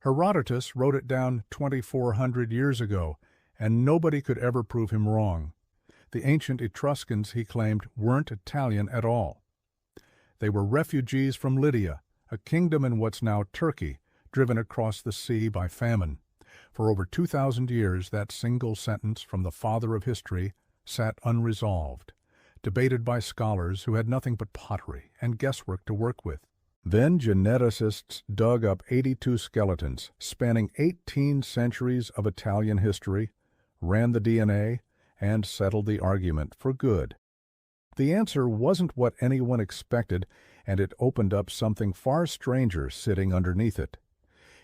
Herodotus wrote it down 2,400 years ago, and nobody could ever prove him wrong. The ancient Etruscans, he claimed, weren't Italian at all. They were refugees from Lydia, a kingdom in what's now Turkey, driven across the sea by famine. For over 2,000 years, that single sentence from the father of history sat unresolved, debated by scholars who had nothing but pottery and guesswork to work with. Then geneticists dug up 82 skeletons spanning 18 centuries of Italian history, ran the DNA, and settled the argument for good. The answer wasn't what anyone expected, and it opened up something far stranger sitting underneath it.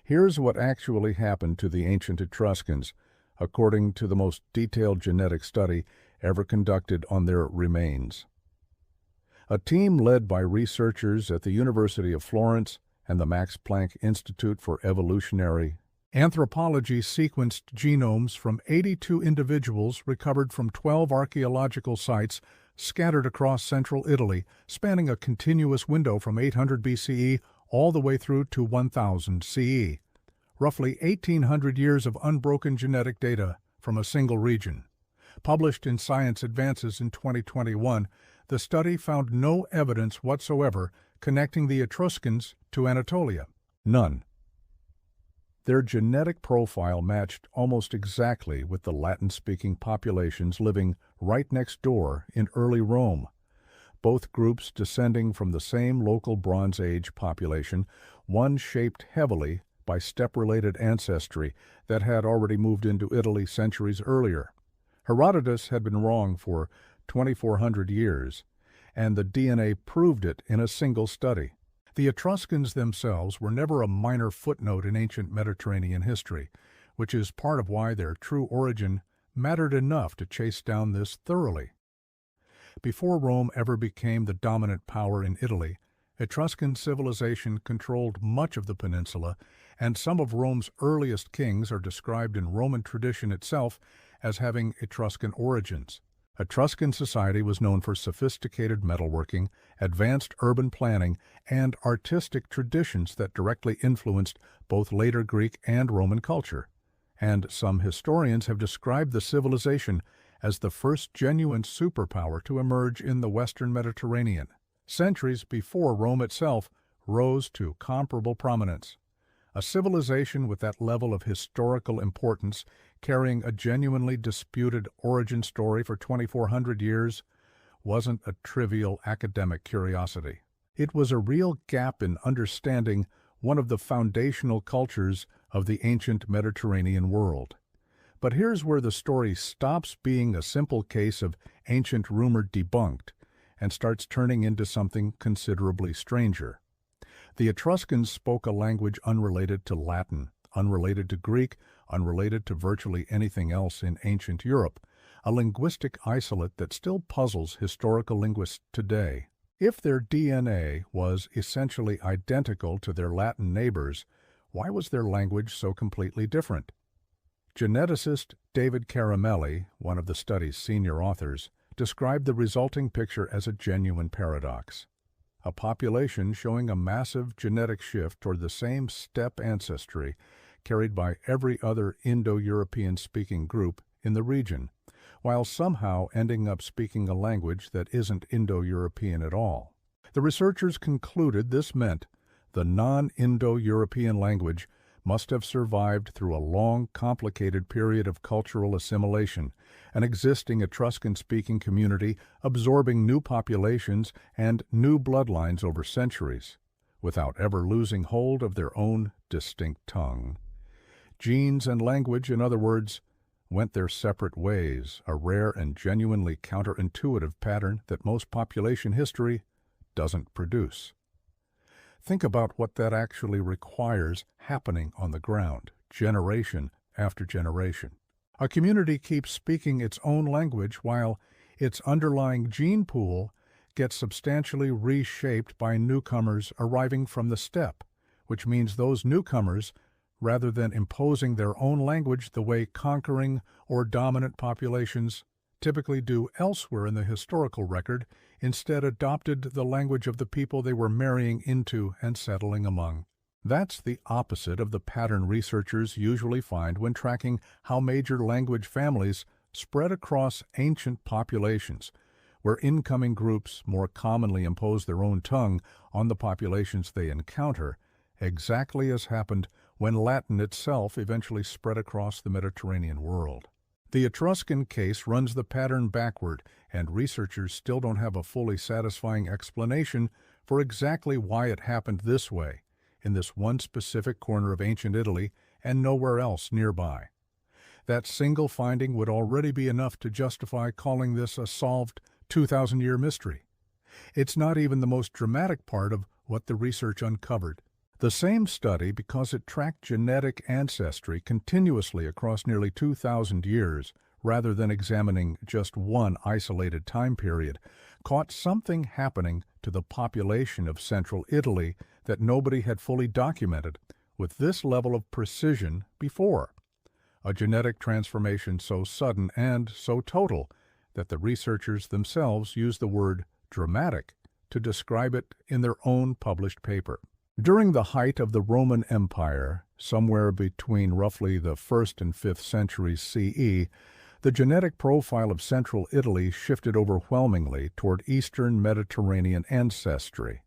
Here's what actually happened to the ancient Etruscans, according to the most detailed genetic study ever conducted on their remains. A team led by researchers at the University of Florence and the Max Planck Institute for Evolutionary Anthropology sequenced genomes from 82 individuals recovered from 12 archaeological sites scattered across central Italy, spanning a continuous window from 800 BCE all the way through to 1000 CE. Roughly 1,800 years of unbroken genetic data from a single region. Published in Science Advances in 2021, the study found no evidence whatsoever connecting the Etruscans to Anatolia. None. Their genetic profile matched almost exactly with the Latin-speaking populations living right next door in early Rome. Both groups descending from the same local Bronze Age population, one shaped heavily by step-related ancestry that had already moved into Italy centuries earlier. Herodotus had been wrong for 2,400 years, and the DNA proved it in a single study. The Etruscans themselves were never a minor footnote in ancient Mediterranean history, which is part of why their true origin mattered enough to chase down this thoroughly. Before Rome ever became the dominant power in Italy, Etruscan civilization controlled much of the peninsula, and some of Rome's earliest kings are described in Roman tradition itself as having Etruscan origins. Etruscan society was known for sophisticated metalworking, advanced urban planning, and artistic traditions that directly influenced both later Greek and Roman culture. And some historians have described the civilization as the first genuine superpower to emerge in the Western Mediterranean, centuries before Rome itself rose to comparable prominence. A civilization with that level of historical importance, carrying a genuinely disputed origin story for 2,400 years, wasn't a trivial academic curiosity. It was a real gap in understanding one of the foundational cultures of the ancient Mediterranean world. But here's where the story stops being a simple case of ancient rumor debunked and starts turning into something considerably stranger. The Etruscans spoke a language unrelated to Latin, unrelated to Greek, unrelated to virtually anything else in ancient Europe, a linguistic isolate that still puzzles historical linguists today. If their DNA was essentially identical to their Latin neighbors, why was their language so completely different? Geneticist David Caramelli, one of the study's senior authors, described the resulting picture as a genuine paradox. A population showing a massive genetic shift toward the same steppe ancestry carried by every other Indo-European speaking group in the region, while somehow ending up speaking a language that isn't Indo-European at all. The researchers concluded this meant the non-Indo-European language must have survived through a long, complicated period of cultural assimilation, an existing Etruscan-speaking community absorbing new populations and new bloodlines over centuries, without ever losing hold of their own distinct tongue. Genes and language, in other words, went their separate ways, a rare and genuinely counterintuitive pattern that most population history doesn't produce. Think about what that actually requires happening on the ground, generation after generation. A community keeps speaking its own language while its underlying gene pool gets substantially reshaped by newcomers arriving from the steppe, which means those newcomers, rather than imposing their own language the way conquering or dominant populations typically do elsewhere in the historical record, instead adopted the language of the people they were marrying into and settling among. That's the opposite of the pattern researchers usually find when tracking how major language families spread across ancient populations, where incoming groups more commonly impose their own tongue on the populations they encounter, exactly as happened when Latin itself eventually spread across the Mediterranean world. The Etruscan case runs the pattern backward, and researchers still don't have a fully satisfying explanation for exactly why it happened this way, in this one specific corner of ancient Italy and nowhere else nearby. That single finding would already be enough to justify calling this a solved 2,000-year mystery. It's not even the most dramatic part of what the research uncovered. The same study, because it tracked genetic ancestry continuously across nearly 2,000 years, rather than examining just one isolated time period, caught something happening to the population of central Italy that nobody had fully documented with this level of precision before. A genetic transformation so sudden and so total that the researchers themselves use the word dramatic to describe it in their own published paper. During the height of the Roman Empire, somewhere between roughly the 1st and 5th centuries CE, the genetic profile of central Italy shifted overwhelmingly toward Eastern Mediterranean ancestry.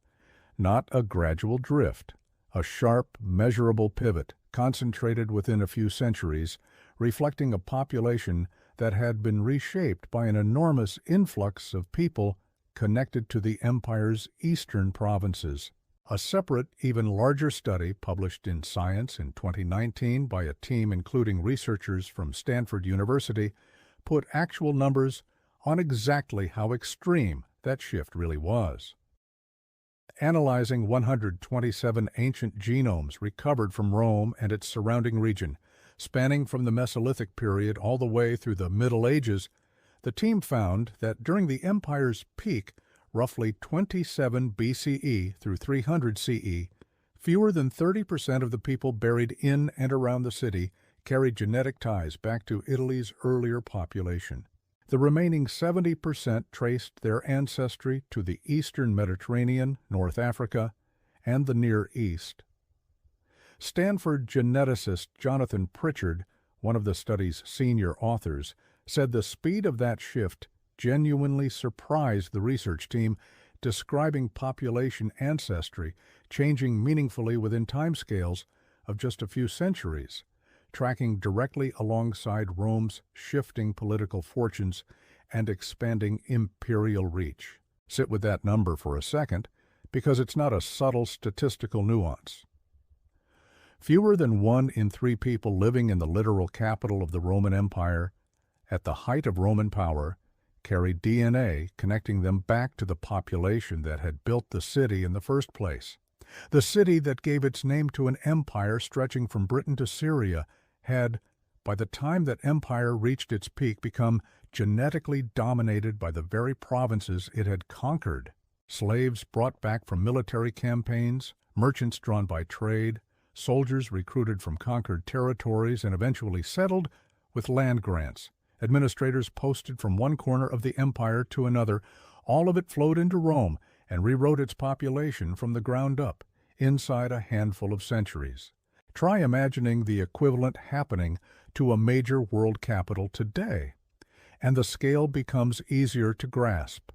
Not a gradual drift, a sharp, measurable pivot concentrated within a few centuries, reflecting a population that had been reshaped by an enormous influx of people connected to the empire's eastern provinces. A separate, even larger study published in Science in 2019 by a team including researchers from Stanford University put actual numbers on exactly how extreme that shift really was. Analyzing 127 ancient genomes recovered from Rome and its surrounding region, spanning from the Mesolithic period all the way through the Middle Ages, the team found that during the empire's peak, roughly 27 BCE through 300 CE, fewer than 30% of the people buried in and around the city carried genetic ties back to Italy's earlier population. The remaining 70% traced their ancestry to the Eastern Mediterranean, North Africa, and the Near East. Stanford geneticist Jonathan Pritchard, one of the study's senior authors, said the speed of that shift genuinely surprised the research team, describing population ancestry changing meaningfully within timescales of just a few centuries, tracking directly alongside Rome's shifting political fortunes and expanding imperial reach. Sit with that number for a second, because it's not a subtle statistical nuance. Fewer than 1 in 3 people living in the literal capital of the Roman Empire, at the height of Roman power, carried DNA connecting them back to the population that had built the city in the first place. The city that gave its name to an empire stretching from Britain to Syria had, by the time that empire reached its peak, become genetically dominated by the very provinces it had conquered. Slaves brought back from military campaigns, merchants drawn by trade, soldiers recruited from conquered territories and eventually settled with land grants. Administrators posted from one corner of the empire to another. All of it flowed into Rome and rewrote its population from the ground up, inside a handful of centuries. Try imagining the equivalent happening to a major world capital today, and the scale becomes easier to grasp.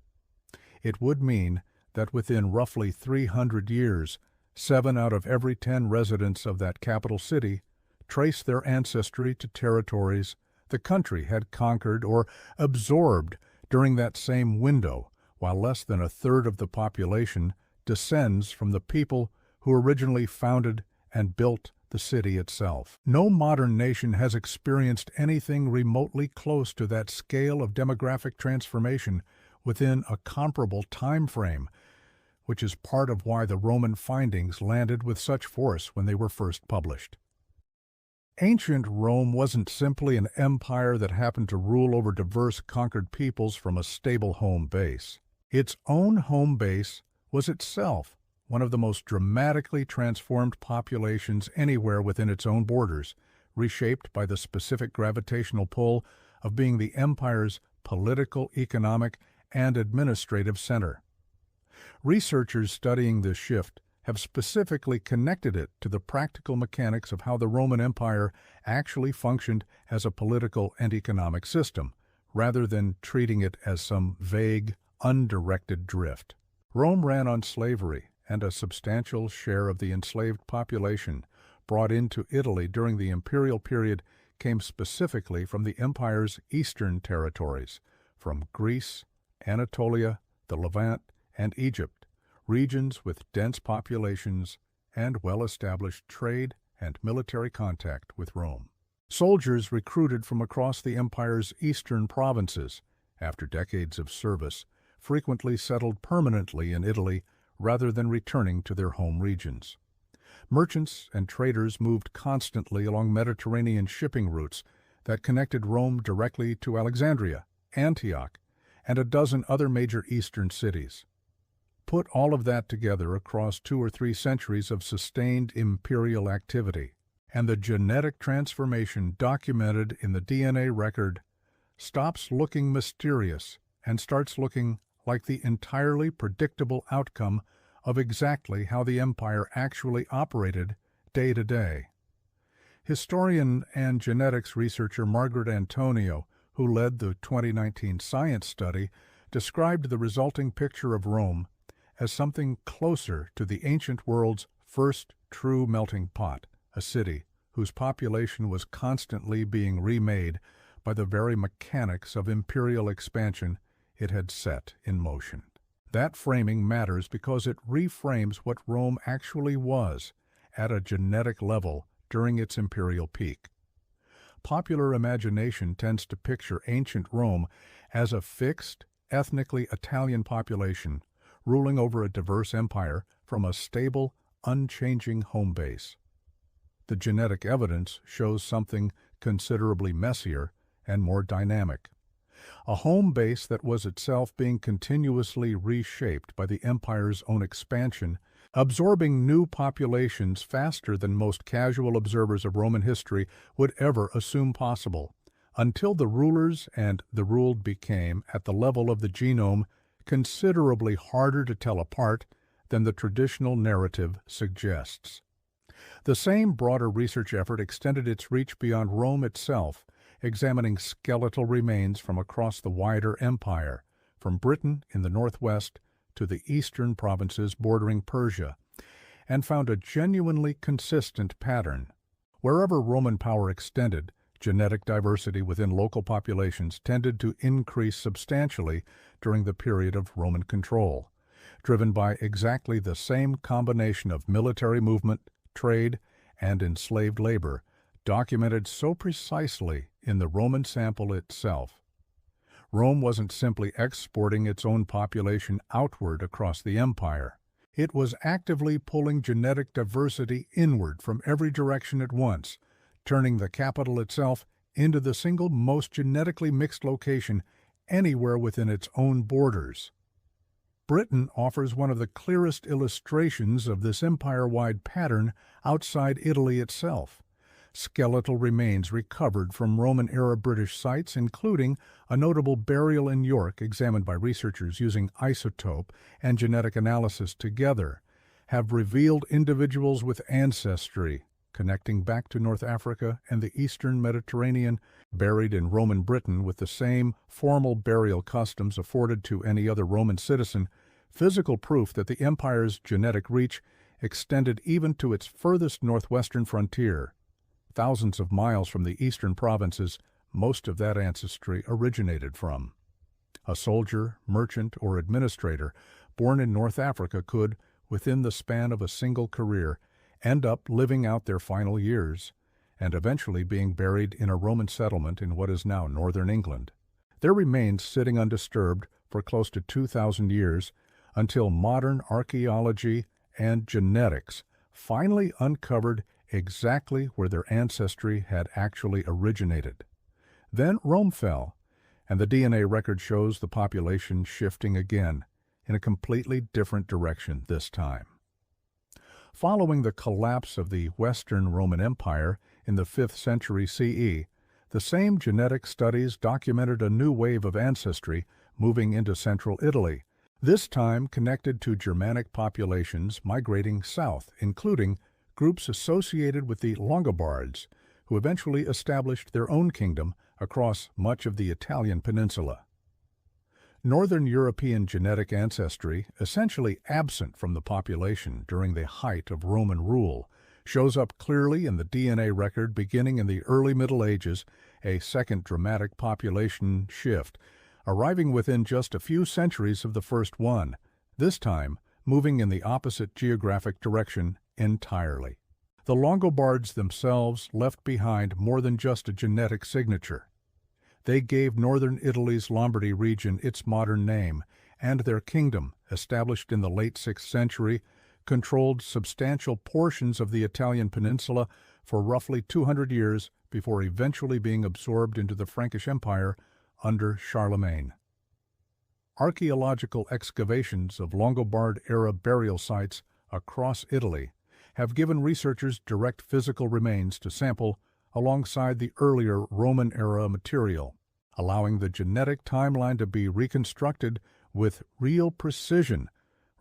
It would mean that within roughly 300 years, 7 out of every 10 residents of that capital city trace their ancestry to territories the country had conquered or absorbed during that same window, while less than a third of the population descends from the people who originally founded and built the city itself. No modern nation has experienced anything remotely close to that scale of demographic transformation within a comparable time frame, which is part of why the Roman findings landed with such force when they were first published. Ancient Rome wasn't simply an empire that happened to rule over diverse conquered peoples from a stable home base. Its own home base was itself one of the most dramatically transformed populations anywhere within its own borders, reshaped by the specific gravitational pull of being the empire's political, economic, and administrative center. Researchers studying this shift have specifically connected it to the practical mechanics of how the Roman Empire actually functioned as a political and economic system, rather than treating it as some vague, undirected drift. Rome ran on slavery, and a substantial share of the enslaved population brought into Italy during the imperial period came specifically from the empire's eastern territories, from Greece, Anatolia, the Levant, and Egypt, regions with dense populations and well-established trade and military contact with Rome. Soldiers recruited from across the empire's eastern provinces, after decades of service, frequently settled permanently in Italy rather than returning to their home regions. Merchants and traders moved constantly along Mediterranean shipping routes that connected Rome directly to Alexandria, Antioch, and a dozen other major eastern cities. Put all of that together across 2 or 3 centuries of sustained imperial activity, and the genetic transformation documented in the DNA record stops looking mysterious and starts looking like the entirely predictable outcome of exactly how the empire actually operated day to day. Historian and genetics researcher Margaret Antonio, who led the 2019 science study, described the resulting picture of Rome as something closer to the ancient world's first true melting pot, a city whose population was constantly being remade by the very mechanics of imperial expansion it had set in motion. That framing matters because it reframes what Rome actually was at a genetic level during its imperial peak. Popular imagination tends to picture ancient Rome as a fixed, ethnically Italian population ruling over a diverse empire from a stable, unchanging home base. The genetic evidence shows something considerably messier and more dynamic. A home base that was itself being continuously reshaped by the empire's own expansion, absorbing new populations faster than most casual observers of Roman history would ever assume possible, until the rulers and the ruled became, at the level of the genome, considerably harder to tell apart than the traditional narrative suggests. The same broader research effort extended its reach beyond Rome itself, examining skeletal remains from across the wider empire, from Britain in the northwest to the eastern provinces bordering Persia, and found a genuinely consistent pattern. Wherever Roman power extended, genetic diversity within local populations tended to increase substantially during the period of Roman control, driven by exactly the same combination of military movement, trade, and enslaved labor, documented so precisely in the Roman sample itself. Rome wasn't simply exporting its own population outward across the empire. It was actively pulling genetic diversity inward from every direction at once, turning the capital itself into the single most genetically mixed location anywhere within its own borders. Britain offers one of the clearest illustrations of this empire-wide pattern outside Italy itself. Skeletal remains recovered from Roman-era British sites, including a notable burial in York examined by researchers using isotope and genetic analysis together, have revealed individuals with ancestry connecting back to North Africa and the eastern Mediterranean, buried in Roman Britain with the same formal burial customs afforded to any other Roman citizen, physical proof that the empire's genetic reach extended even to its furthest northwestern frontier. Thousands of miles from the eastern provinces, most of that ancestry originated from. A soldier, merchant, or administrator born in North Africa could, within the span of a single career, end up living out their final years and eventually being buried in a Roman settlement in what is now northern England. Their remains sitting undisturbed for close to 2,000 years until modern archaeology and genetics finally uncovered exactly where their ancestry had actually originated. Then Rome fell, and the DNA record shows the population shifting again in a completely different direction this time. Following the collapse of the Western Roman Empire in the 5th century CE, the same genetic studies documented a new wave of ancestry moving into central Italy, This time connected to Germanic populations migrating south, including groups associated with the Longobards, who eventually established their own kingdom across much of the Italian peninsula. Northern European genetic ancestry, essentially absent from the population during the height of Roman rule, shows up clearly in the DNA record beginning in the early Middle Ages, a second dramatic population shift, arriving within just a few centuries of the first one, this time moving in the opposite geographic direction entirely. The Longobards themselves left behind more than just a genetic signature. They gave northern Italy's Lombardy region its modern name, and their kingdom, established in the late 6th century, controlled substantial portions of the Italian peninsula for roughly 200 years before eventually being absorbed into the Frankish Empire under Charlemagne. Archaeological excavations of Longobard-era burial sites across Italy have given researchers direct physical remains to sample alongside the earlier Roman-era material, allowing the genetic timeline to be reconstructed with real precision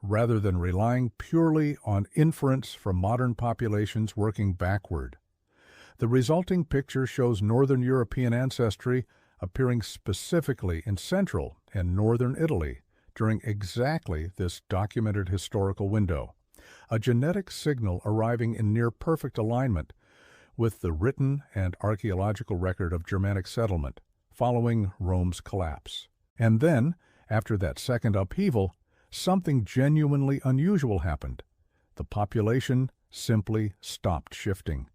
rather than relying purely on inference from modern populations working backward. The resulting picture shows Northern European ancestry appearing specifically in central and northern Italy during exactly this documented historical window, a genetic signal arriving in near-perfect alignment with the written and archaeological record of Germanic settlement following Rome's collapse. And then, after that second upheaval, something genuinely unusual happened. The population simply stopped shifting.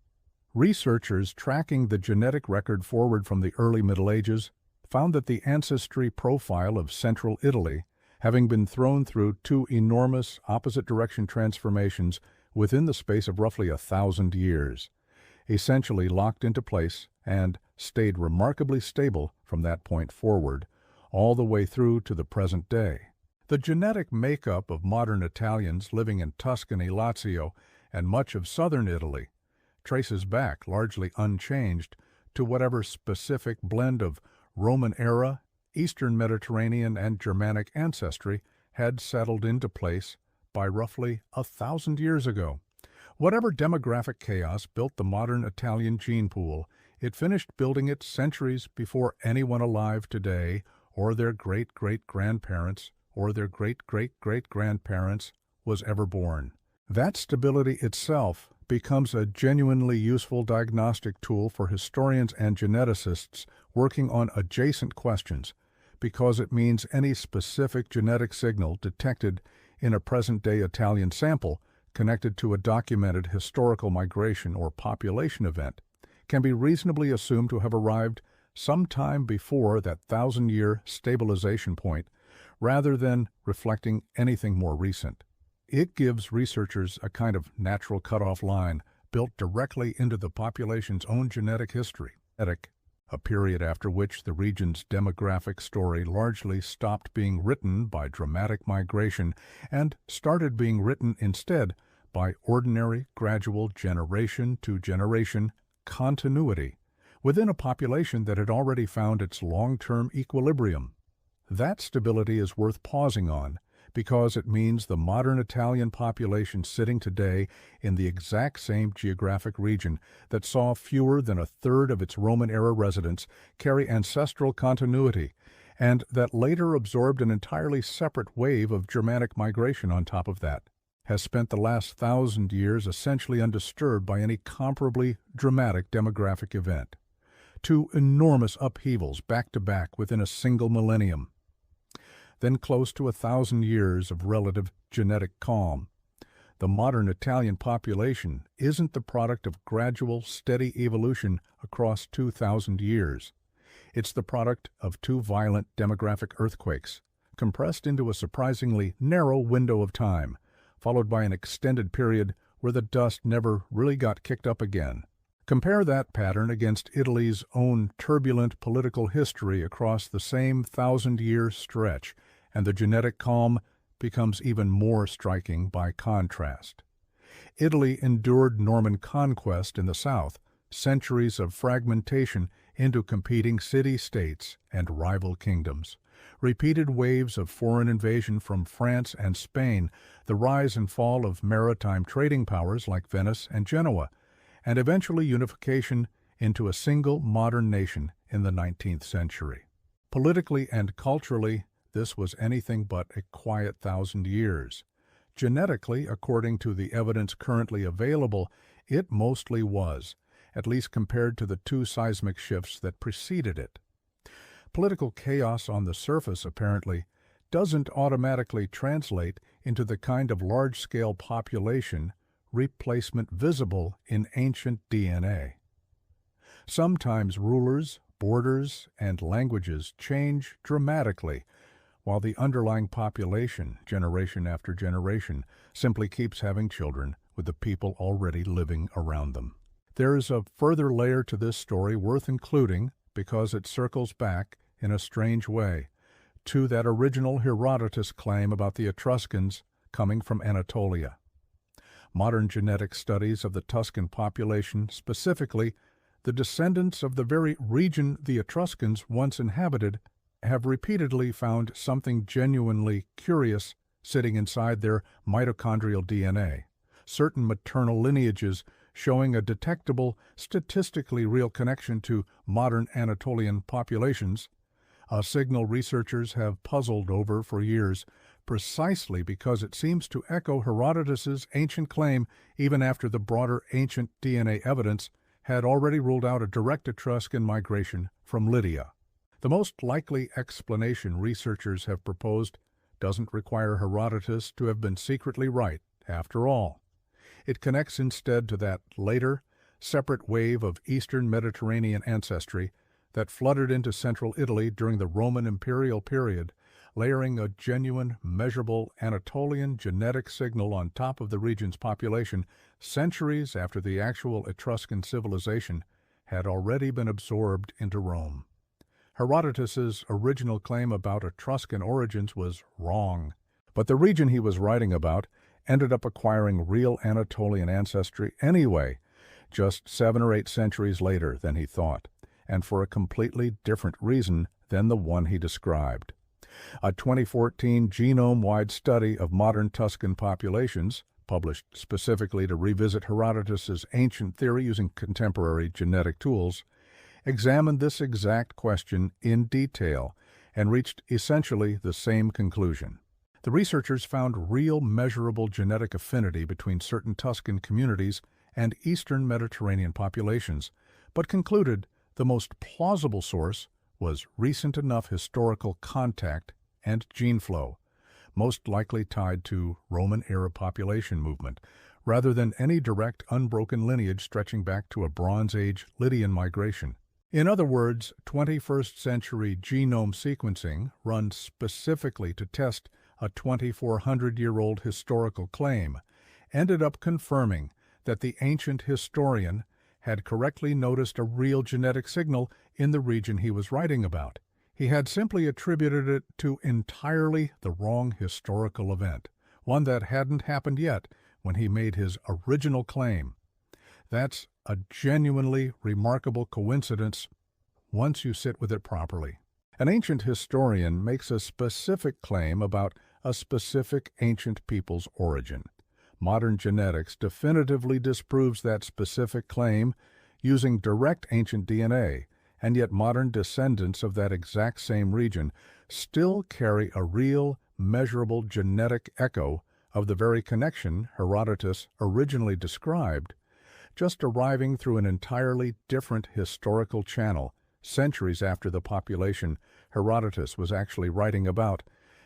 Researchers tracking the genetic record forward from the early Middle Ages found that the ancestry profile of central Italy, having been thrown through two enormous opposite-direction transformations within the space of roughly 1,000 years, essentially locked into place and stayed remarkably stable from that point forward, all the way through to the present day. The genetic makeup of modern Italians living in Tuscany, Lazio, and much of southern Italy traces back, largely unchanged, to whatever specific blend of Roman-era, Eastern Mediterranean, and Germanic ancestry had settled into place by roughly 1,000 years ago. Whatever demographic chaos built the modern Italian gene pool, it finished building it centuries before anyone alive today, or their great-great-grandparents, or their great-great-great-grandparents was ever born. That stability itself becomes a genuinely useful diagnostic tool for historians and geneticists working on adjacent questions, because it means any specific genetic signal detected in a present-day Italian sample connected to a documented historical migration or population event can be reasonably assumed to have arrived sometime before that 1,000-year stabilization point, rather than reflecting anything more recent. It gives researchers a kind of natural cutoff line built directly into the population's own genetic history, a period after which the region's demographic story largely stopped being written by dramatic migration and started being written instead by ordinary, gradual, generation-to-generation continuity within a population that had already found its long-term equilibrium. That stability is worth pausing on because it means the modern Italian population sitting today in the exact same geographic region that saw fewer than a third of its Roman-era residents carry ancestral continuity, and that later absorbed an entirely separate wave of Germanic migration on top of that, has spent the last 1,000 years essentially undisturbed by any comparably dramatic demographic event. Two enormous upheavals back-to-back within a single millennium. Then close to 1,000 years of relative genetic calm. The modern Italian population isn't the product of gradual, steady evolution across 2,000 years. It's the product of two violent demographic earthquakes, compressed into a surprisingly narrow window of time, followed by an extended period where the dust never really got kicked up again. Compare that pattern against Italy's own turbulent political history across the same 1,000-year stretch, and the genetic calm becomes even more striking by contrast. Italy endured Norman conquest in the south, centuries of fragmentation into competing city-states and rival kingdoms, Repeated waves of foreign invasion from France and Spain, the rise and fall of maritime trading powers like Venice and Genoa, and eventually unification into a single modern nation in the 19th century. Politically and culturally, this was anything but a quiet 1,000 years. Genetically, according to the evidence currently available, it mostly was, at least compared to the two seismic shifts that preceded it. Political chaos on the surface, apparently, doesn't automatically translate into the kind of large-scale population replacement visible in ancient DNA. Sometimes rulers, borders, and languages change dramatically, while the underlying population, generation after generation, simply keeps having children with the people already living around them. There is a further layer to this story worth including because it circles back, in a strange way, to that original Herodotus claim about the Etruscans coming from Anatolia. Modern genetic studies of the Tuscan population, specifically the descendants of the very region the Etruscans once inhabited, have repeatedly found something genuinely curious sitting inside their mitochondrial DNA, certain maternal lineages showing a detectable, statistically real connection to modern Anatolian populations, a signal researchers have puzzled over for years, precisely because it seems to echo Herodotus's ancient claim even after the broader ancient DNA evidence had already ruled out a direct Etruscan migration from Lydia. The most likely explanation researchers have proposed doesn't require Herodotus to have been secretly right, after all. It connects instead to that later, separate wave of Eastern Mediterranean ancestry that flooded into central Italy during the Roman imperial period, layering a genuine, measurable Anatolian genetic signal on top of the region's population centuries after the actual Etruscan civilization had already been absorbed into Rome. Herodotus's original claim about Etruscan origins was wrong, but the region he was writing about ended up acquiring real Anatolian ancestry anyway, just 7 or 8 centuries later than he thought, and for a completely different reason than the one he described. A 2014 genome-wide study of modern Tuscan populations, published specifically to revisit Herodotus's ancient theory using contemporary genetic tools, examined this exact question in detail and reached essentially the same conclusion. The researchers found real measurable genetic affinity between certain Tuscan communities and Eastern Mediterranean populations, but concluded the most plausible source was recent enough historical contact and gene flow, most likely tied to Roman-era population movement, rather than any direct unbroken lineage stretching back to a Bronze Age Lydian migration. In other words, 21st century genome sequencing, run specifically to test a 2,400-year-old historical claim, ended up confirming that the ancient historian had correctly noticed a real genetic signal in the region he was writing about. He had simply attributed it to entirely the wrong historical event, one that hadn't happened yet when he made his original claim. That's a genuinely remarkable coincidence once you sit with it properly. An ancient historian makes a specific claim about a specific ancient people's origin. Modern genetics definitively disproves that specific claim using direct ancient DNA, and yet modern descendants of that exact same region still carry a real, measurable genetic echo of the very connection Herodotus originally described, just arriving through an entirely different historical channel centuries after the population Herodotus was actually writing about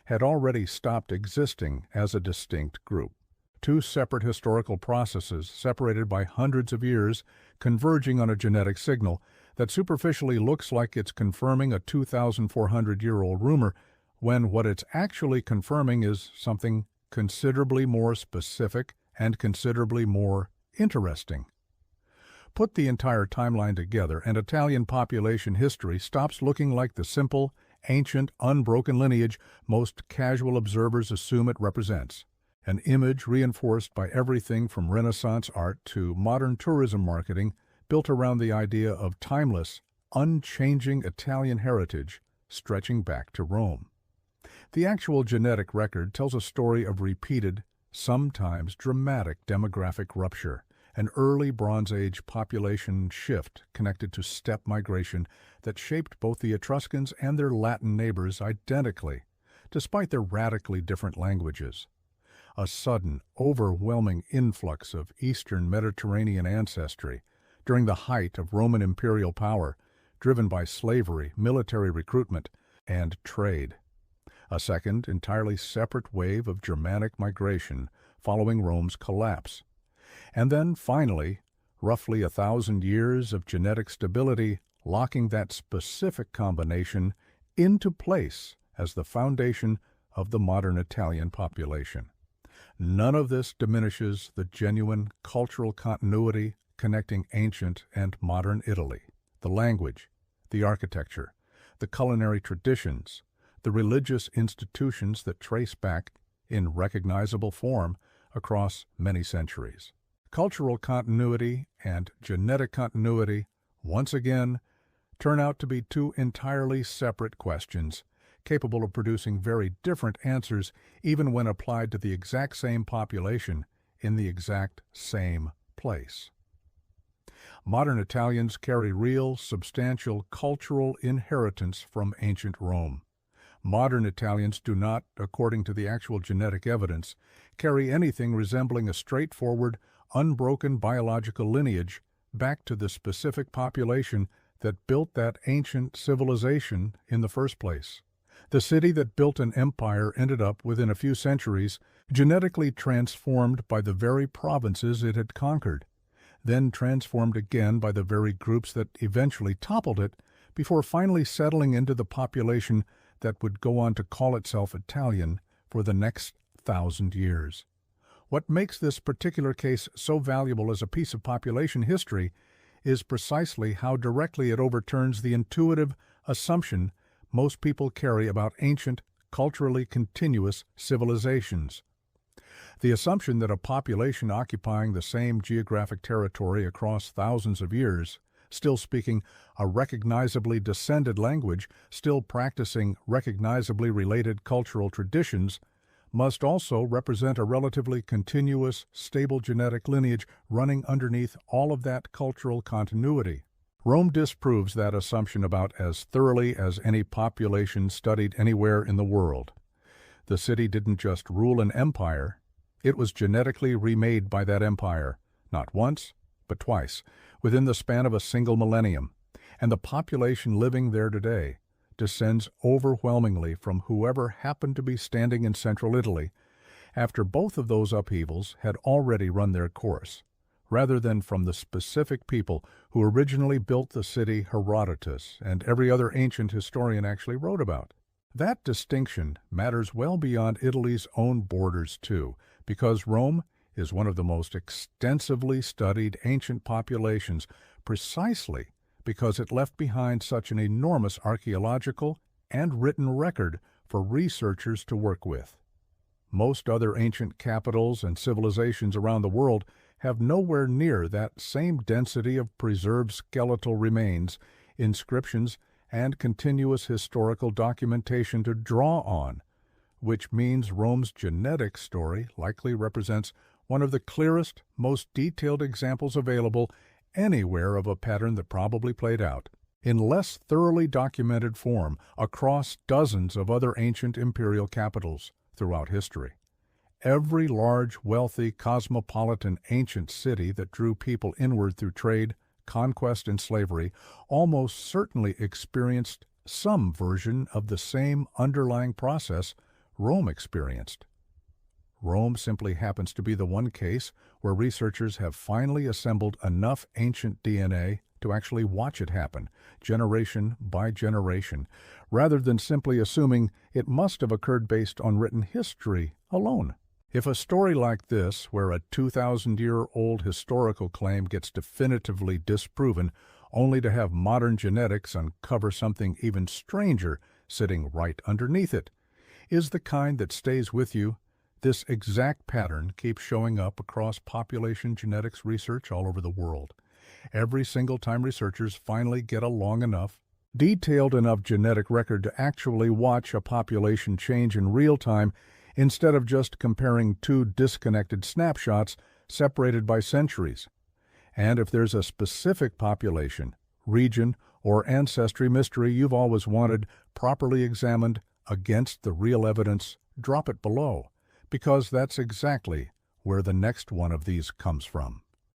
had already stopped existing as a distinct group. Two separate historical processes separated by hundreds of years converging on a genetic signal that superficially looks like it's confirming a 2,400-year-old rumor when what it's actually confirming is something considerably more specific and considerably more interesting. Put the entire timeline together and Italian population history stops looking like the simple, ancient, unbroken lineage most casual observers assume it represents. An image reinforced by everything from Renaissance art to modern tourism marketing built around the idea of timeless, unchanging Italian heritage stretching back to Rome. The actual genetic record tells a story of repeated, sometimes dramatic demographic rupture, an early Bronze Age population shift connected to steppe migration that shaped both the Etruscans and their Latin neighbors identically, despite their radically different languages. A sudden, overwhelming influx of Eastern Mediterranean ancestry during the height of Roman imperial power, driven by slavery, military recruitment, and trade. A second, entirely separate wave of Germanic migration following Rome's collapse. And then, finally, roughly 1,000 years of genetic stability locking that specific combination into place as the foundation of the modern Italian population. None of this diminishes the genuine cultural continuity connecting ancient and modern Italy. The language, the architecture, the culinary traditions, the religious institutions that trace back, in recognizable form, across many centuries. Cultural continuity and genetic continuity, once again, turn out to be two entirely separate questions, capable of producing very different answers even when applied to the exact same population in the exact same place. Modern Italians carry real, substantial cultural inheritance from ancient Rome. Modern Italians do not, according to the actual genetic evidence, carry anything resembling a straightforward, unbroken biological lineage back to the specific population that built that ancient civilization in the first place. The city that built an empire ended up, within a few centuries, genetically transformed by the very provinces it had conquered, then transformed again by the very groups that eventually toppled it, before finally settling into the population that would go on to call itself Italian for the next 1,000 years. What makes this particular case so valuable as a piece of population history is precisely how directly it overturns the intuitive assumption most people carry about ancient, culturally continuous civilizations. The assumption that a population occupying the same geographic territory across thousands of years, still speaking a recognizably descended language, still practicing recognizably related cultural traditions, must also represent a relatively continuous, stable genetic lineage running underneath all of that cultural continuity. Rome disproves that assumption about as thoroughly as any population studied anywhere in the world. The city didn't just rule an empire, it was genetically remade by that empire, not once, but twice, within the span of a single millennium, and the population living there today descends overwhelmingly from whoever happened to be standing in central Italy after both of those upheavals had already run their course, rather than from the specific people who originally built the city Herodotus and every other ancient historian actually wrote about. That distinction matters well beyond Italy's own borders too, because Rome is one of the most extensively studied ancient populations precisely because it left behind such an enormous archaeological and written record for researchers to work with. Most other ancient capitals and civilizations around the world have nowhere near that same density of preserved skeletal remains, inscriptions, and continuous historical documentation to draw on, which means Rome's genetic story likely represents one of the clearest, most detailed examples available anywhere of a pattern that probably played out, in less thoroughly documented form, across dozens of other ancient imperial capitals throughout history. Every large, wealthy, cosmopolitan ancient city that drew people inward through trade, conquest, and slavery almost certainly experienced some version of the same underlying process Rome experienced. Rome simply happens to be the one case where researchers have finally assembled enough ancient DNA to actually watch it happen, generation by generation, rather than simply assuming it must have occurred based on written history alone. If a story like this, where a 2,000-year-old historical claim gets definitively disproven, only to have modern genetics uncover something even stranger sitting right underneath it, is the kind that stays with you, this exact pattern keeps showing up across population genetics research all over the world. Every single time researchers finally get along enough detailed enough genetic record to actually watch a population change in real time instead of just comparing two disconnected snapshots separated by centuries. And if there's a specific population, region, or ancestry mystery you've always wanted properly examined against the real evidence, drop it below, because that's exactly where the next one of these comes from.